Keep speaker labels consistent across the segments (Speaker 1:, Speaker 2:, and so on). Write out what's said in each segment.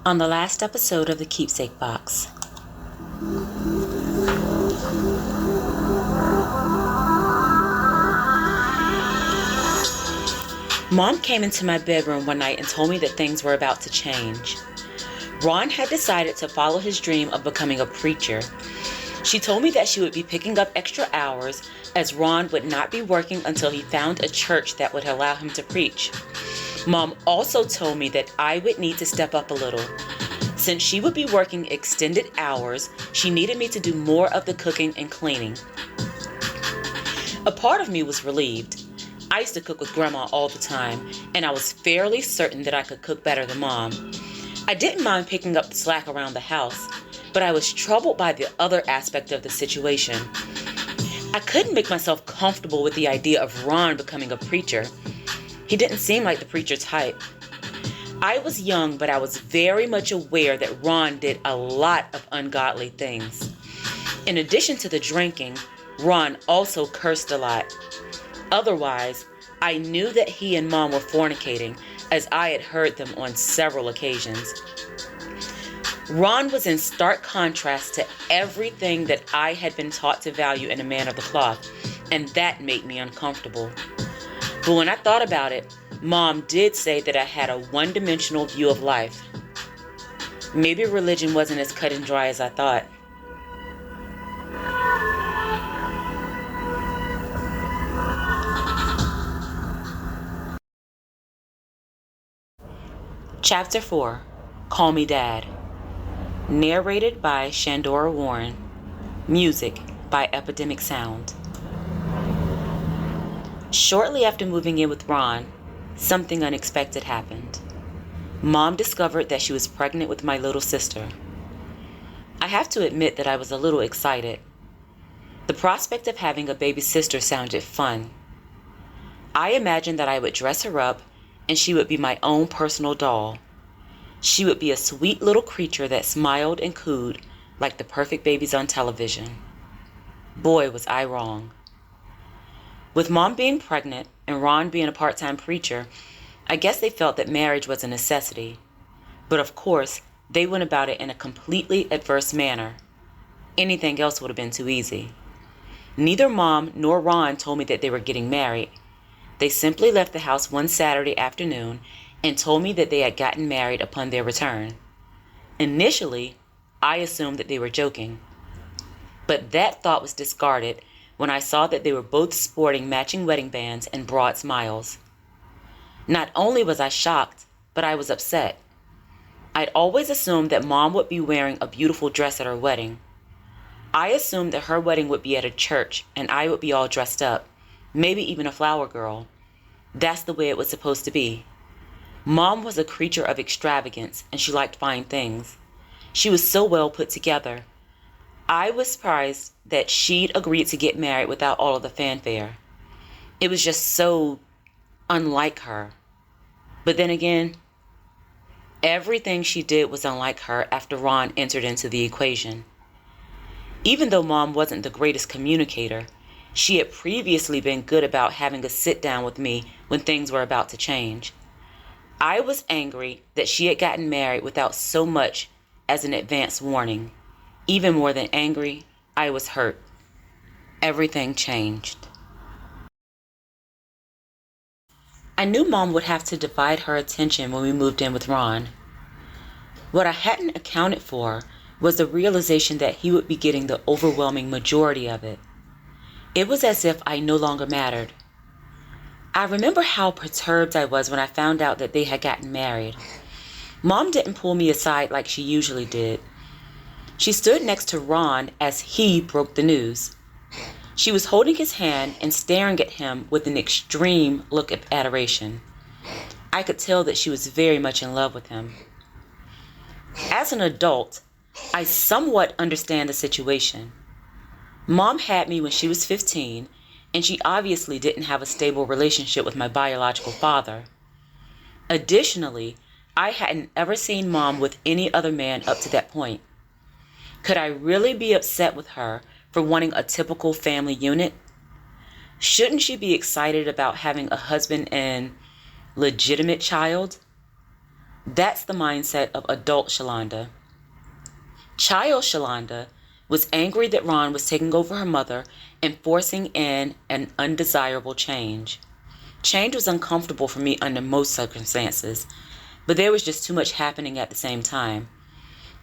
Speaker 1: On the last episode of the Keepsake Box. Mom came into my bedroom one night and told me that things were about to change. Ron had decided to follow his dream of becoming a preacher. She told me that she would be picking up extra hours as Ron would not be working until he found a church that would allow him to preach. Mom also told me that I would need to step up a little. Since she would be working extended hours, she needed me to do more of the cooking and cleaning. A part of me was relieved. I used to cook with Grandma all the time, and I was fairly certain that I could cook better than Mom. I didn't mind picking up the slack around the house, but I was troubled by the other aspect of the situation. I couldn't make myself comfortable with the idea of Ron becoming a preacher. He didn't seem like the preacher type. I was young, but I was very much aware that Ron did a lot of ungodly things. In addition to the drinking, Ron also cursed a lot. Otherwise, I knew that he and Mom were fornicating, as I had heard them on several occasions. Ron was in stark contrast to everything that I had been taught to value in a man of the cloth, and that made me uncomfortable. But when I thought about it, Mom did say that I had a one-dimensional view of life. Maybe religion wasn't as cut and dry as I thought. Chapter 4, Call Me Dad. Narrated by Shandora Warren. Music by Epidemic Sound. Shortly after moving in with Ron, something unexpected happened. Mom discovered that she was pregnant with my little sister. I have to admit that I was a little excited. The prospect of having a baby sister sounded fun. I imagined that I would dress her up and she would be my own personal doll. She would be a sweet little creature that smiled and cooed like the perfect babies on television. Boy, was I wrong. With Mom being pregnant and Ron being a part-time preacher, I guess they felt that marriage was a necessity. But of course, they went about it in a completely adverse manner. Anything else would have been too easy. Neither Mom nor Ron told me that they were getting married. They simply left the house one Saturday afternoon and told me that they had gotten married upon their return. Initially, I assumed that they were joking. But that thought was discarded when I saw that they were both sporting matching wedding bands and broad smiles. Not only was I shocked, but I was upset. I'd always assumed that Mom would be wearing a beautiful dress at her wedding. I assumed that her wedding would be at a church and I would be all dressed up, maybe even a flower girl. That's the way it was supposed to be. Mom was a creature of extravagance and she liked fine things. She was so well put together. I was surprised that she'd agreed to get married without all of the fanfare. It was just so unlike her. But then again, everything she did was unlike her after Ron entered into the equation. Even though Mom wasn't the greatest communicator, she had previously been good about having a sit down with me when things were about to change. I was angry that she had gotten married without so much as an advance warning. Even more than angry, I was hurt. Everything changed. I knew Mom would have to divide her attention when we moved in with Ron. What I hadn't accounted for was the realization that he would be getting the overwhelming majority of it. It was as if I no longer mattered. I remember how perturbed I was when I found out that they had gotten married. Mom didn't pull me aside like she usually did. She stood next to Ron as he broke the news. She was holding his hand and staring at him with an extreme look of adoration. I could tell that she was very much in love with him. As an adult, I somewhat understand the situation. Mom had me when she was 15, and she obviously didn't have a stable relationship with my biological father. Additionally, I hadn't ever seen Mom with any other man up to that point. Could I really be upset with her for wanting a typical family unit? Shouldn't she be excited about having a husband and legitimate child? That's the mindset of adult Shelonda. Child Shelonda was angry that Ron was taking over her mother and forcing in an undesirable change. Change was uncomfortable for me under most circumstances, but there was just too much happening at the same time.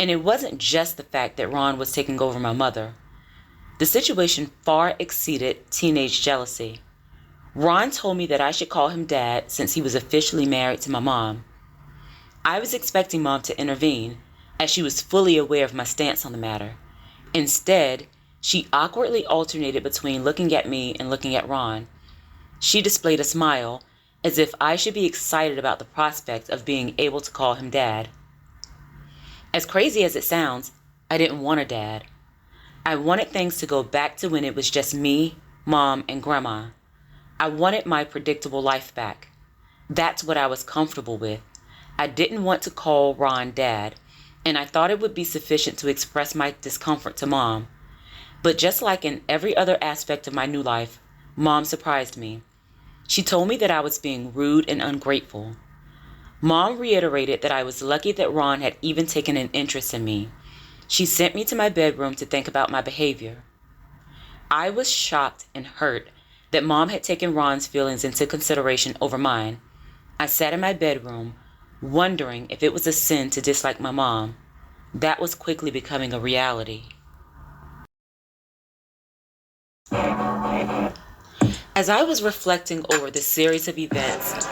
Speaker 1: And it wasn't just the fact that Ron was taking over my mother. The situation far exceeded teenage jealousy. Ron told me that I should call him Dad since he was officially married to my mom. I was expecting Mom to intervene, as she was fully aware of my stance on the matter. Instead, she awkwardly alternated between looking at me and looking at Ron. She displayed a smile, as if I should be excited about the prospect of being able to call him Dad. As crazy as it sounds, I didn't want a dad. I wanted things to go back to when it was just me, Mom, and Grandma. I wanted my predictable life back. That's what I was comfortable with. I didn't want to call Ron Dad, and I thought it would be sufficient to express my discomfort to Mom. But just like in every other aspect of my new life, Mom surprised me. She told me that I was being rude and ungrateful. Mom reiterated that I was lucky that Ron had even taken an interest in me. She sent me to my bedroom to think about my behavior. I was shocked and hurt that Mom had taken Ron's feelings into consideration over mine. I sat in my bedroom, wondering if it was a sin to dislike my mom. That was quickly becoming a reality. As I was reflecting over this series of events,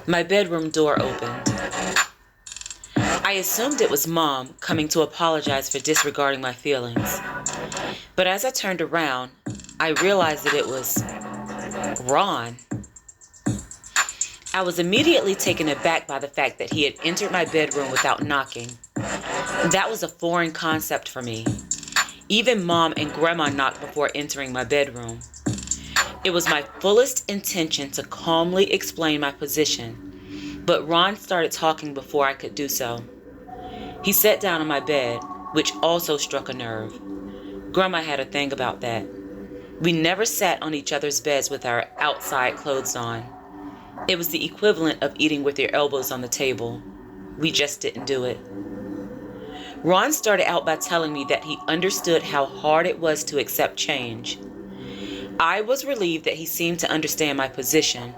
Speaker 1: my bedroom door opened. I assumed it was Mom coming to apologize for disregarding my feelings. But as I turned around, I realized that it was Ron. I was immediately taken aback by the fact that he had entered my bedroom without knocking. That was a foreign concept for me. Even Mom and Grandma knocked before entering my bedroom. It was my fullest intention to calmly explain my position, but Ron started talking before I could do so. He sat down on my bed, which also struck a nerve. Grandma had a thing about that. We never sat on each other's beds with our outside clothes on. It was the equivalent of eating with your elbows on the table. We just didn't do it. Ron started out by telling me that he understood how hard it was to accept change. I was relieved that he seemed to understand my position,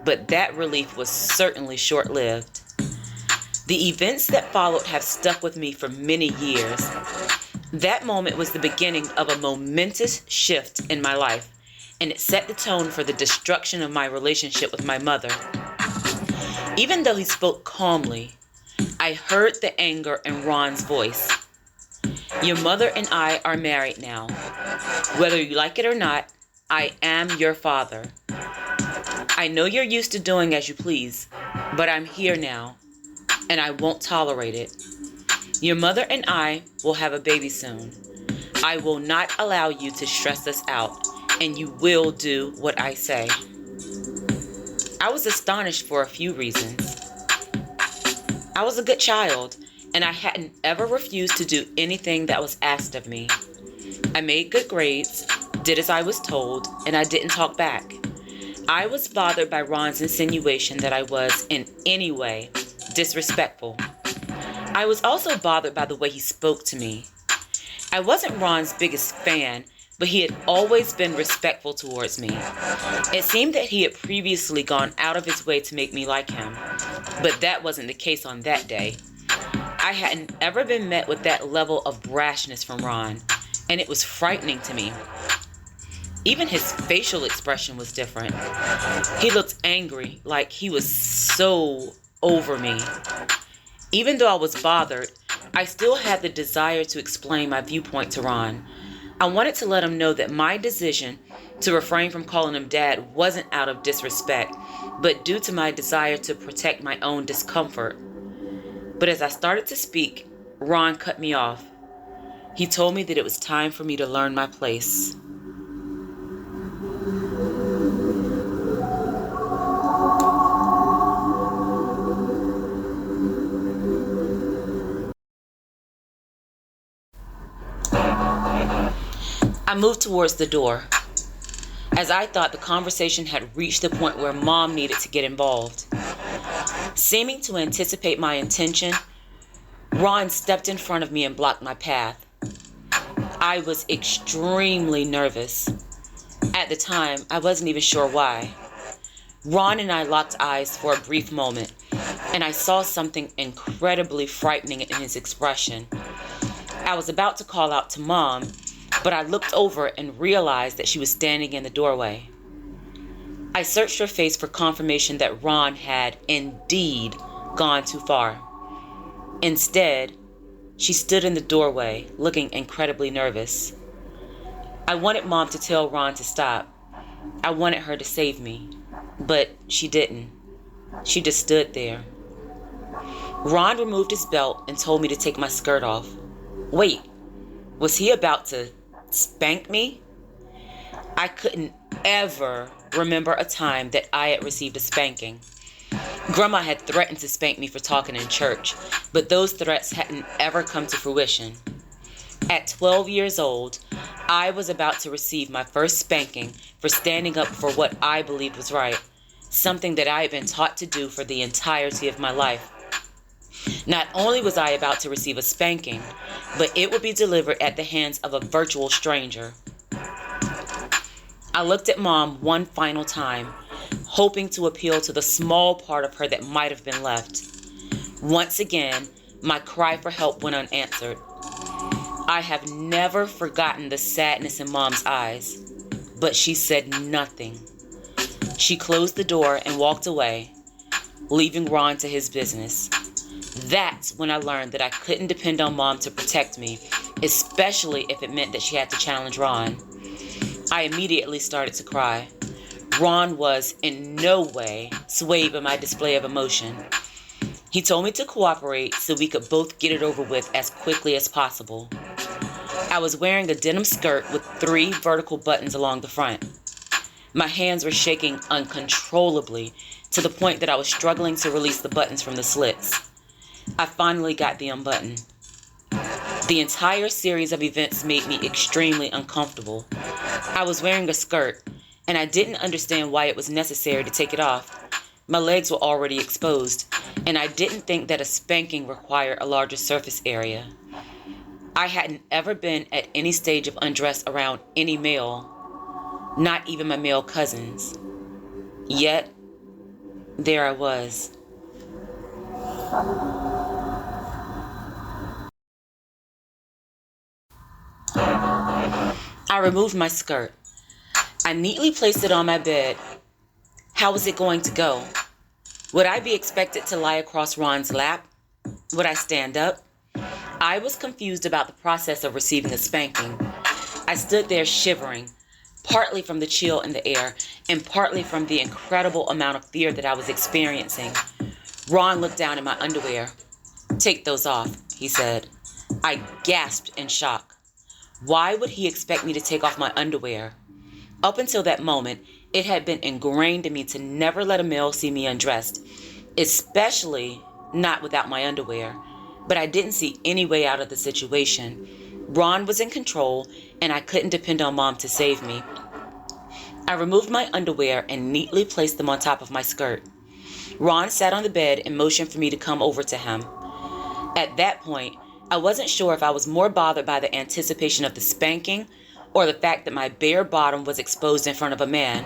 Speaker 1: but that relief was certainly short-lived. The events that followed have stuck with me for many years. That moment was the beginning of a momentous shift in my life, and it set the tone for the destruction of my relationship with my mother. Even though he spoke calmly, I heard the anger in Ron's voice. Your mother and I are married now. Whether you like it or not, I am your father. I know you're used to doing as you please, but I'm here now, and I won't tolerate it. Your mother and I will have a baby soon. I will not allow you to stress us out, and you will do what I say. I was astonished for a few reasons. I was a good child, and I hadn't ever refused to do anything that was asked of me. I made good grades, did as I was told, and I didn't talk back. I was bothered by Ron's insinuation that I was, in any way, disrespectful. I was also bothered by the way he spoke to me. I wasn't Ron's biggest fan, but he had always been respectful towards me. It seemed that he had previously gone out of his way to make me like him, but that wasn't the case on that day. I hadn't ever been met with that level of brashness from Ron, and it was frightening to me. Even his facial expression was different. He looked angry, like he was so over me. Even though I was bothered, I still had the desire to explain my viewpoint to Ron. I wanted to let him know that my decision to refrain from calling him Dad wasn't out of disrespect, but due to my desire to protect my own discomfort. But as I started to speak, Ron cut me off. He told me that it was time for me to learn my place. I moved towards the door, as I thought the conversation had reached the point where Mom needed to get involved. Seeming to anticipate my intention, Ron stepped in front of me and blocked my path. I was extremely nervous. At the time, I wasn't even sure why. Ron and I locked eyes for a brief moment, and I saw something incredibly frightening in his expression. I was about to call out to Mom, but I looked over and realized that she was standing in the doorway. I searched her face for confirmation that Ron had indeed gone too far. Instead, she stood in the doorway, looking incredibly nervous. I wanted Mom to tell Ron to stop. I wanted her to save me, but she didn't. She just stood there. Ron removed his belt and told me to take my skirt off. Wait, was he about to spank me? I couldn't ever remember a time that I had received a spanking. Grandma had threatened to spank me for talking in church, but those threats hadn't ever come to fruition. At 12 years old, I was about to receive my first spanking for standing up for what I believed was right, something that I had been taught to do for the entirety of my life. Not only was I about to receive a spanking, but it would be delivered at the hands of a virtual stranger. I looked at Mom one final time, hoping to appeal to the small part of her that might have been left. Once again, my cry for help went unanswered. I have never forgotten the sadness in Mom's eyes, but she said nothing. She closed the door and walked away, leaving Ron to his business. That's when I learned that I couldn't depend on Mom to protect me, especially if it meant that she had to challenge Ron. I immediately started to cry. Ron was in no way swayed by my display of emotion. He told me to cooperate so we could both get it over with as quickly as possible. I was wearing a denim skirt with 3 vertical buttons along the front. My hands were shaking uncontrollably to the point that I was struggling to release the buttons from the slits. I finally got the unbutton. The entire series of events made me extremely uncomfortable. I was wearing a skirt, and I didn't understand why it was necessary to take it off. My legs were already exposed, and I didn't think that a spanking required a larger surface area. I hadn't ever been at any stage of undress around any male, not even my male cousins. Yet, there I was. I removed my skirt. I neatly placed it on my bed. How was it going to go? Would I be expected to lie across Ron's lap? Would I stand up? I was confused about the process of receiving a spanking. I stood there shivering, partly from the chill in the air and partly from the incredible amount of fear that I was experiencing. Ron looked down at my underwear. "Take those off," he said. I gasped in shock. Why would he expect me to take off my underwear? Up until that moment, it had been ingrained in me to never let a male see me undressed, especially not without my underwear. But I didn't see any way out of the situation. Ron was in control, and I couldn't depend on Mom to save me. I removed my underwear and neatly placed them on top of my skirt. Ron sat on the bed and motioned for me to come over to him. At that point, I wasn't sure if I was more bothered by the anticipation of the spanking or the fact that my bare bottom was exposed in front of a man.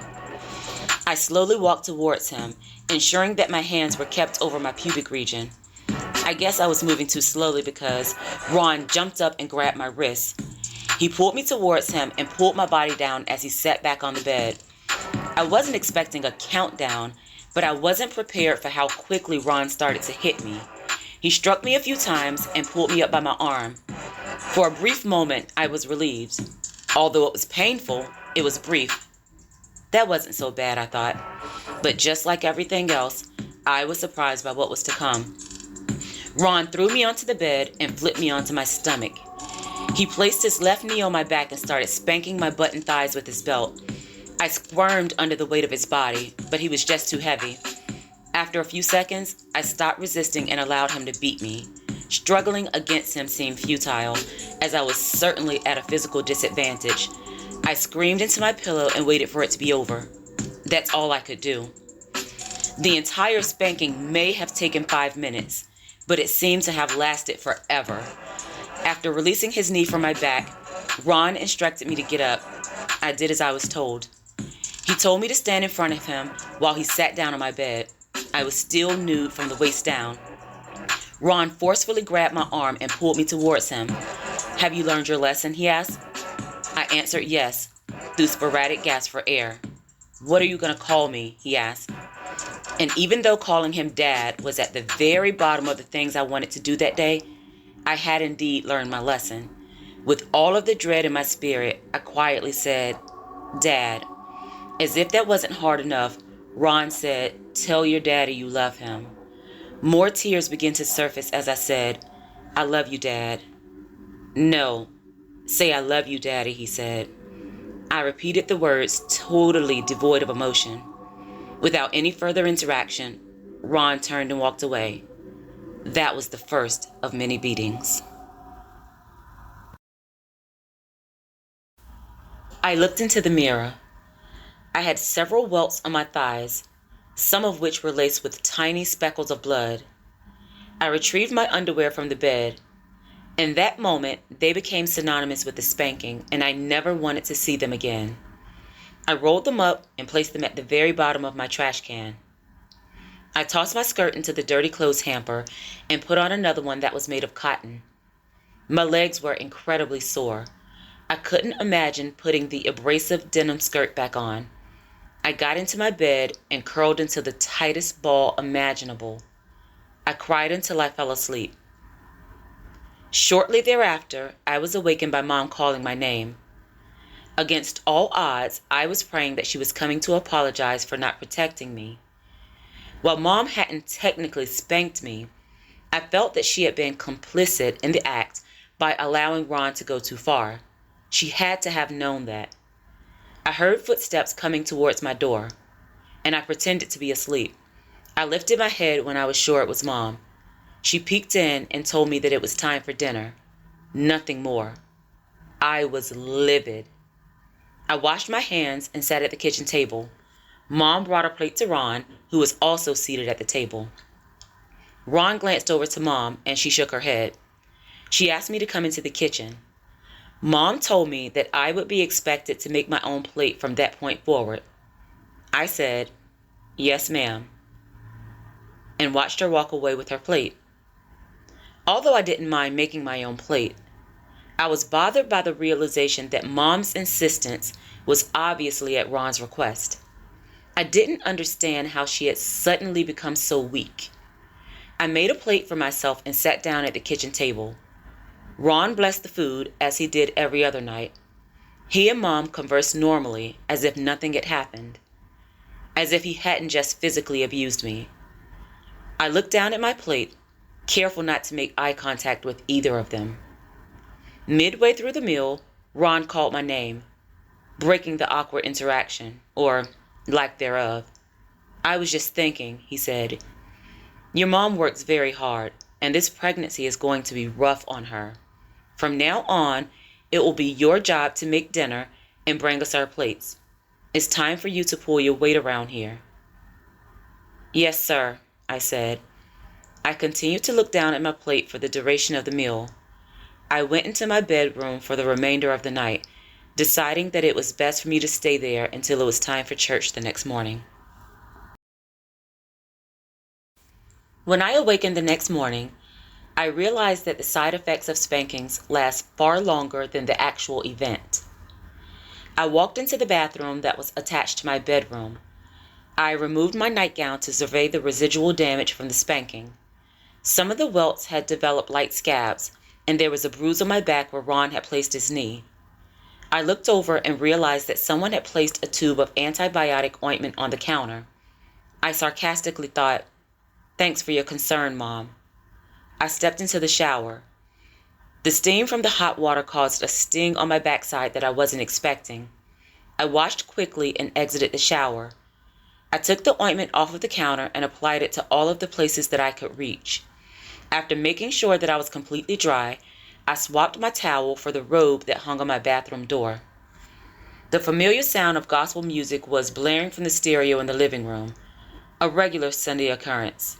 Speaker 1: I slowly walked towards him, ensuring that my hands were kept over my pubic region. I guess I was moving too slowly because Ron jumped up and grabbed my wrist. He pulled me towards him and pulled my body down as he sat back on the bed. I wasn't expecting a countdown, but I wasn't prepared for how quickly Ron started to hit me. He struck me a few times and pulled me up by my arm. For a brief moment, I was relieved. Although it was painful, it was brief. That wasn't so bad, I thought. But just like everything else, I was surprised by what was to come. Ron threw me onto the bed and flipped me onto my stomach. He placed his left knee on my back and started spanking my butt and thighs with his belt. I squirmed under the weight of his body, but he was just too heavy. After a few seconds, I stopped resisting and allowed him to beat me. Struggling against him seemed futile, as I was certainly at a physical disadvantage. I screamed into my pillow and waited for it to be over. That's all I could do. The entire spanking may have taken 5 minutes, but it seemed to have lasted forever. After releasing his knee from my back, Ron instructed me to get up. I did as I was told. He told me to stand in front of him while he sat down on my bed. I was still nude from the waist down. Ron forcefully grabbed my arm and pulled me towards him. "Have you learned your lesson?" he asked. I answered yes, through sporadic gasps for air. "What are you going to call me?" he asked. And even though calling him Dad was at the very bottom of the things I wanted to do that day, I had indeed learned my lesson. With all of the dread in my spirit, I quietly said, "Dad." As if that wasn't hard enough, Ron said, "Tell your daddy you love him." More tears began to surface as I said, "I love you, Dad." "No, say I love you, Daddy," he said. I repeated the words, totally devoid of emotion. Without any further interaction, Ron turned and walked away. That was the first of many beatings. I looked into the mirror. I had several welts on my thighs, some of which were laced with tiny speckles of blood. I retrieved my underwear from the bed. In that moment, they became synonymous with the spanking, and I never wanted to see them again. I rolled them up and placed them at the very bottom of my trash can. I tossed my skirt into the dirty clothes hamper and put on another one that was made of cotton. My legs were incredibly sore. I couldn't imagine putting the abrasive denim skirt back on. I got into my bed and curled into the tightest ball imaginable. I cried until I fell asleep. Shortly thereafter, I was awakened by Mom calling my name. Against all odds, I was praying that she was coming to apologize for not protecting me. While Mom hadn't technically spanked me, I felt that she had been complicit in the act by allowing Ron to go too far. She had to have known that. I heard footsteps coming towards my door, and I pretended to be asleep. I lifted my head when I was sure it was Mom. She peeked in and told me that it was time for dinner. Nothing more. I was livid. I washed my hands and sat at the kitchen table. Mom brought a plate to Ron, who was also seated at the table. Ron glanced over to Mom, and she shook her head. She asked me to come into the kitchen. Mom told me that I would be expected to make my own plate from that point forward. I said, "Yes, ma'am," and watched her walk away with her plate. Although I didn't mind making my own plate, I was bothered by the realization that Mom's insistence was obviously at Ron's request. I didn't understand how she had suddenly become so weak. I made a plate for myself and sat down at the kitchen table. Ron blessed the food as he did every other night. He and Mom conversed normally, as if nothing had happened, as if he hadn't just physically abused me. I looked down at my plate, careful not to make eye contact with either of them. Midway through the meal, Ron called my name, breaking the awkward interaction, or lack thereof. "I was just thinking," he said. "Your mom works very hard, and this pregnancy is going to be rough on her. From now on, it will be your job to make dinner and bring us our plates. It's time for you to pull your weight around here." "Yes, sir," I said. I continued to look down at my plate for the duration of the meal. I went into my bedroom for the remainder of the night, deciding that it was best for me to stay there until it was time for church the next morning. When I awakened the next morning, I realized that the side effects of spankings last far longer than the actual event. I walked into the bathroom that was attached to my bedroom. I removed my nightgown to survey the residual damage from the spanking. Some of the welts had developed light scabs, and there was a bruise on my back where Ron had placed his knee. I looked over and realized that someone had placed a tube of antibiotic ointment on the counter. I sarcastically thought, "Thanks for your concern, Mom." I stepped into the shower. The steam from the hot water caused a sting on my backside that I wasn't expecting. I washed quickly and exited the shower. I took the ointment off of the counter and applied it to all of the places that I could reach. After making sure that I was completely dry, I swapped my towel for the robe that hung on my bathroom door. The familiar sound of gospel music was blaring from the stereo in the living room. a regular Sunday occurrence.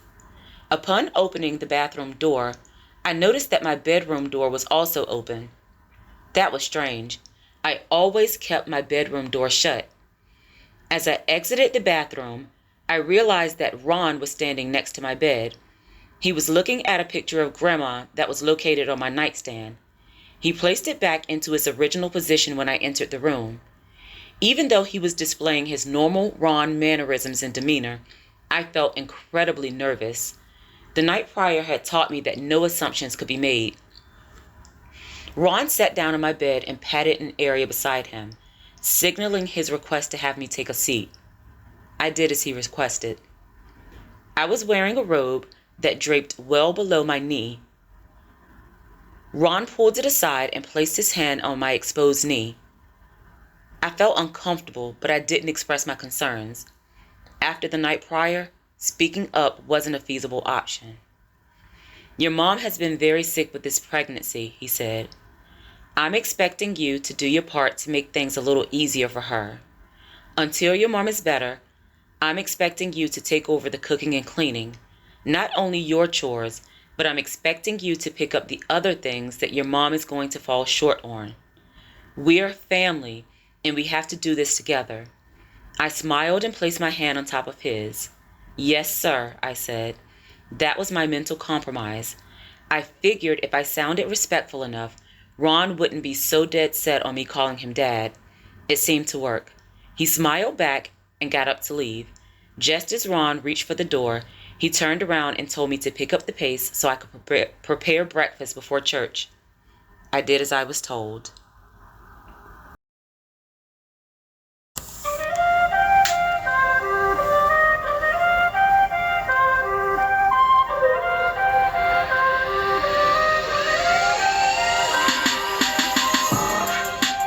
Speaker 1: Upon opening the bathroom door, I noticed that my bedroom door was also open. That was strange. I always kept my bedroom door shut. As I exited the bathroom, I realized that Ron was standing next to my bed. He was looking at a picture of Grandma that was located on my nightstand. He placed it back into its original position when I entered the room. Even though he was displaying his normal Ron mannerisms and demeanor, I felt incredibly nervous. The night prior had taught me that no assumptions could be made. Ron sat down on my bed and patted an area beside him, signaling his request to have me take a seat. I did as he requested. I was wearing a robe that draped well below my knee. Ron pulled it aside and placed his hand on my exposed knee. I felt uncomfortable, but I didn't express my concerns. After the night prior, speaking up wasn't a feasible option. "Your mom has been very sick with this pregnancy," he said. "I'm expecting you to do your part to make things a little easier for her. Until your mom is better, I'm expecting you to take over the cooking and cleaning, not only your chores, but I'm expecting you to pick up the other things that your mom is going to fall short on. We're family, and we have to do this together." I smiled and placed my hand on top of his. "Yes, sir," I said. That was my mental compromise. I figured if I sounded respectful enough, Ron wouldn't be so dead set on me calling him Dad. It seemed to work. He smiled back and got up to leave. Just as Ron reached for the door, he turned around and told me to pick up the pace so I could prepare breakfast before church. I did as I was told.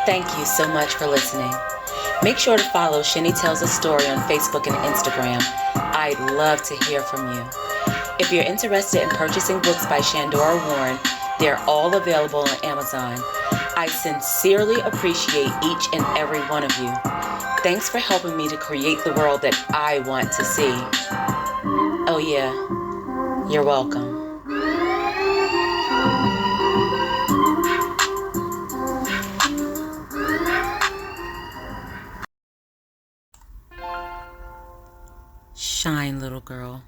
Speaker 1: Thank you so much for listening. Make sure to follow Shenny Tells a Story on Facebook and Instagram. I'd love to hear from you. If you're interested in purchasing books by Shandora Warren, they're all available on Amazon. I sincerely appreciate each and every one of you. Thanks for helping me to create the world that I want to see. Oh yeah, you're welcome. Shine, little girl.